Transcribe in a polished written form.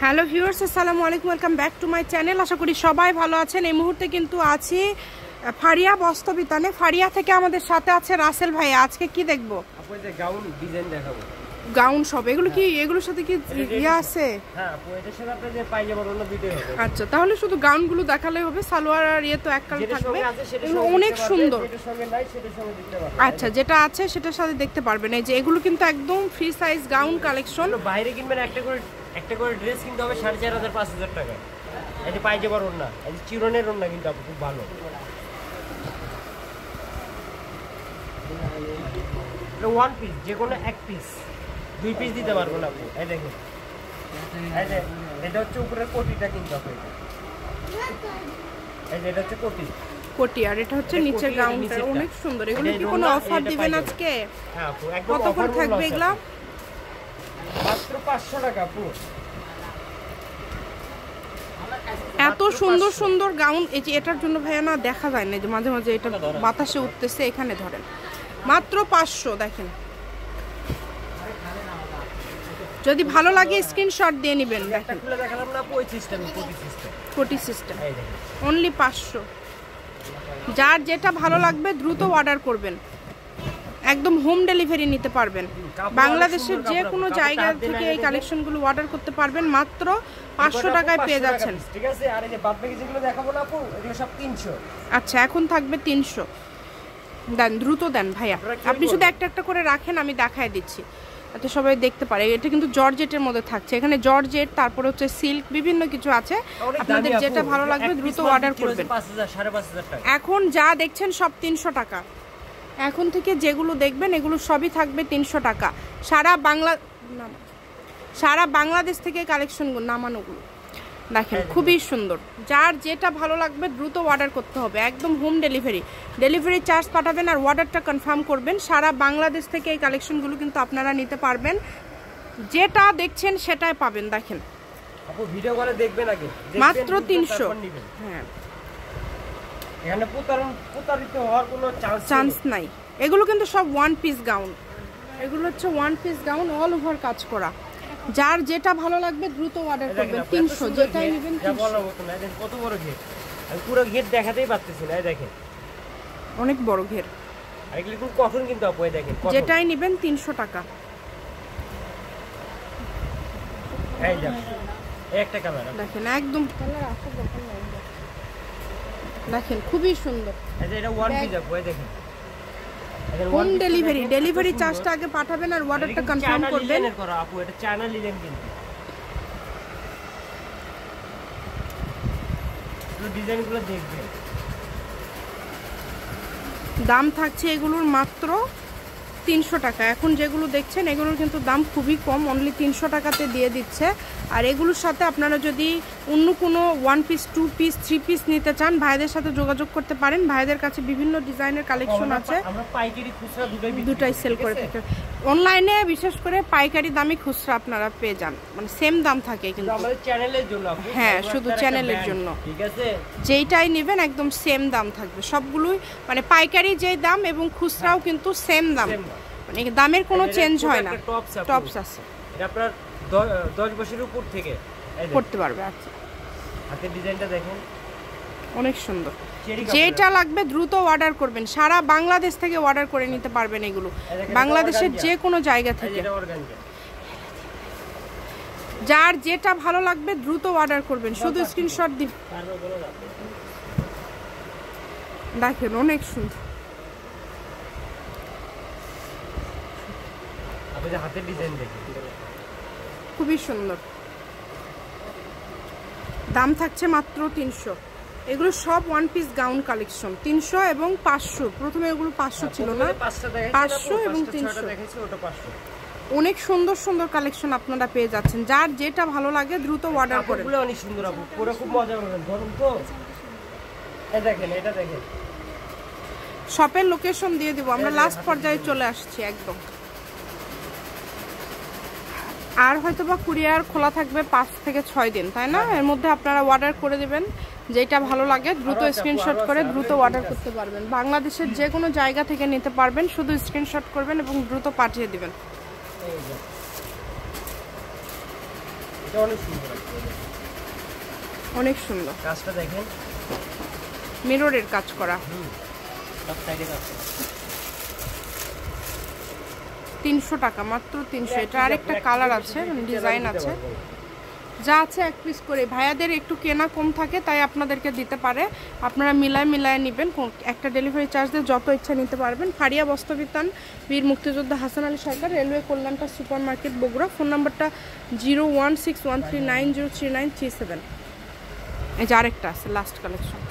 Hello viewers, আসসালামু আলাইকুম, welcome back to my channel. আশা করি সবাই ভালো আছেন। এই মুহূর্তে কিন্তু আছি ফারিয়া বস্ত্রবিতানে। ফারিয়া থেকে আমাদের সাথে আছে রাসেল ভাই। আজকে কি দেখবো? আপনাদের গাউন ডিজাইন দেখাবো। গাউন সব এগুলো কি, এগুলোর সাথে কি ইয়া আছে? হ্যাঁ আপু, এটার সাথে আপনাদের পায়জামার অন্য ভিডিও হবে। আচ্ছা, তাহলে শুধু গাউনগুলো দেখালেই হবে। সালোয়ার আর ইয়ে তো এক কালার থাকবে। এগুলো অনেক সুন্দর। এটার সঙ্গে নাই, সেটার সঙ্গে দেখতে পারবেন। আচ্ছা, যেটা আছে সেটার সাথে দেখতে পারবেন। এই যে এগুলো কিন্তু একদম ফ্রি সাইজ গাউন কালেকশন। বাইরে কিনবেন একটা করে ড্রেস কিনতে হবে 4500-5000 টাকা। এই যে পায়জামার ওন্না, এই যে চিরনের ওন্না কিন্তু আপু খুব ভালো। এটা ওয়ান পিস, যে কোনো এক পিস, দুই পিস দিতে পারবো না আপু। এই দেখেন, এই যে এটা হচ্ছে উপরের কোটিটা কিন্তু আপু। এই যে এটা হচ্ছে কোটি, আর এটা হচ্ছে নিচের গাউনটা। অনেক সুন্দর। এগুলো কি কোনো অফার দিবেন আজকে? হ্যাঁ আপু, একদম কত করে থাকবে এগুলা? মাত্র 500 টাকা আপু। এত সুন্দর সুন্দর গাউন। এই যে এটার জন্য ভাইয়া না দেখা যায় না, যে মাঝে মাঝে এটা বাতাসে উঠতেছে। এখানে ধরেন মাত্র 500। দেখেন, যদি ভালো লাগে স্ক্রিনশট দিয়ে নেবেন। দেখেন দেখালাম না আপু, ওই সিস্টেম, কোটি সিস্টেম, অনলি 500। যার যেটা ভালো লাগবে দ্রুত অর্ডার করবেন, একদম হোম ডেলিভারি নিতে পারবেন। বাংলাদেশের যে কোনো জায়গা থেকে এই কালেকশনগুলো অর্ডার করতে পারবেন। মাত্র 500 টাকায় পেয়ে যাচ্ছেন। ঠিক আছে, আর এই যে বাদবাকি যেগুলো দেখাবো না আপু, এগুলো সব 300। আচ্ছা, এখন থাকবে 300। দেন, দ্রুত দেন ভাইয়া। আপনি শুধু একটা একটা করে রাখেন, আমি দেখায় দিচ্ছি যাতে সবাই দেখতে পারে। এটা কিন্তু জর্জেটের মধ্যে থাকছে। এখানে জর্জেট, তারপরে হচ্ছে সিল্ক, বিভিন্ন কিছু আছে। আপনাদের যেটা ভালো লাগবে দ্রুত অর্ডার করবেন। 5000-5500 টাকা। এখন যা দেখছেন সব 300 টাকা। এখন থেকে যেগুলো দেখবেন এগুলো সবই থাকবে 300 টাকা। সারা বাংলাদেশ থেকে কালেকশনগুলো নামানোগুলো দেখেন, খুবই সুন্দর। যার যেটা ভালো লাগবে দ্রুত অর্ডার করতে হবে, একদম হোম ডেলিভারি চার্জ পাঠাবেন আর অর্ডারটা কনফার্ম করবেন। সারা বাংলাদেশ থেকে এই কালেকশনগুলো কিন্তু আপনারা নিতে পারবেন। যেটা দেখছেন সেটাই পাবেন। দেখেন আপু, ভিডিও কলে দেখবেন আগে, মাত্র 300। হ্যাঁ, এখানে প্রতারিত হওয়ার কোনো চান্স নাই। এগুলো কিন্তু সব ওয়ান পিস গাউন। এগুলো হচ্ছে one piece gown, all over কাজ করা। যার যেটা ভালো লাগবে দ্রুত অর্ডার করবেন। 300, যেটাই নেবেন 300। কত বড় ঘের, আমি পুরো ঘের দেখাতেই পারতেছি না। এই দেখেন, অনেক বড় ঘের। আর এগুলো খুব কঠোর কিন্তু আপু। এই দেখেন, যেটাই নেবেন 300 টাকা। এই দেখেন, একটা কালার দেখেন, একদম কালার আসা দরকার নাই। দেখেন, খুবই সুন্দর। এই যে এটা ওয়ান পিস আপু। এই দেখেন, হোম ডেলিভারি চার্জটা আগে পাঠাবেন আর অর্ডারটা কনফার্ম করবেন। আপু এটা চায়না লিলেন কিন্তু। ডিজাইনগুলো দেখবেন। দাম থাকছে এগুলোর মাত্র 300 টাকা। এখন যেগুলো দেখছেন এগুলোর কিন্তু দাম খুবই কম, অনলি 300 টাকাতে দিয়ে দিচ্ছে। আর এগুলোর সাথে আপনারা যদি অন্য কোনো 1 পিস, 2 পিস, 3 পিস নিতে চান, ভাইদের সাথে যোগাযোগ করতে পারেন। ভাইদের কাছে বিভিন্ন ডিজাইনের কালেকশন আছে। আমরা পাইকারি খুচরা দুটাই সেল করে থাকি। অনলাইনে বিশেষ করে পাইকারি দামে খুচরা আপনারা পেয়ে যান, মানে সেম দাম থাকে কিন্তু আমাদের চ্যানেলের জন্য। হ্যাঁ, শুধু চ্যানেলের জন্য। ঠিক আছে, যেইটাই নেবেন একদম সেম দাম থাকবে সবগুলোই। মানে পাইকারি যেই দাম এবং খুচরাও কিন্তু সেম দাম, মানে দামের কোনো চেঞ্জ হয় না। টপস আছে, এটা আপনার 10 বছরের উপর থেকে করতে পারবে। আচ্ছা, হাতের ডিজাইনটা দেখেন, অনেক সুন্দর। যেটা লাগবে দ্রুত অর্ডার করবেন। সারা বাংলাদেশ থেকে অর্ডার করে নিতে পারবেন এগুলো, বাংলাদেশের যে কোনো জায়গা থেকে। যার যেটা ভালো লাগবে দ্রুত অর্ডার করবেন, শুধু স্ক্রিনশট দিন। দেখেন, অনেক সুন্দর। হাতের ডিজাইন দেখেন, খুবই সুন্দর। দাম থাকছে মাত্র 300। এগুলো সব ওয়ান পিস গাউন কালেকশন। 300 এবং 500। প্রথমে এগুলো 500 ছিল না, 500 এবং 300। অনেক সুন্দর সুন্দর কালেকশন আপনারা পেয়ে যাচ্ছেন। যার যেটা ভালো লাগে দ্রুত অর্ডার করেন। অনেক সুন্দর আপু, পুরো খুব মজা পাবেন। ধরুন তো, এই দেখেন, এটা দেখেন। শপের লোকেশন দিয়ে দিব আমরা। লাস্ট পর্যায়ে চলে আসছি একদম। আর হয়তো বা কুরিয়ার খোলা থাকবে 5 থেকে 6 দিন, তাই না? এর মধ্যে আপনারা অর্ডার করে দেবেন। যেটা ভালো লাগে দ্রুত স্ক্রিনশট করে দ্রুত অর্ডার করতে পারবেন। বাংলাদেশের যে কোনো জায়গা থেকে নিতে পারবেন, শুধু স্ক্রিনশট করবেন এবং দ্রুত পাঠিয়ে দিবেন। এটা অনেক সুন্দর আছে, অনেক সুন্দর কাজটা দেখেন, মিররের কাজ করা। সব সাইডে কাজ করা। 300 টাকা, মাত্র 300। এটা আরেকটা কালার আছে, ডিজাইন আছে, যা আছে এক পিস করে। ভাইয়াদের একটু কেনা কম থাকে, তাই আপনাদেরকে দিতে পারে, আপনারা মিলায় নেবেন। একটা ডেলিভারি চার্জ দিয়ে যত ইচ্ছা নিতে পারবেন। ফারিয়া বস্ত্রবিতান, বীর মুক্তিযোদ্ধা হাসান আলী সরকার, রেলওয়ে কল্যাণটা সুপার মার্কেট, বগুড়া। ফোন নাম্বারটা 01613903937। এই যে আরেকটা আছে, লাস্ট কালেকশন।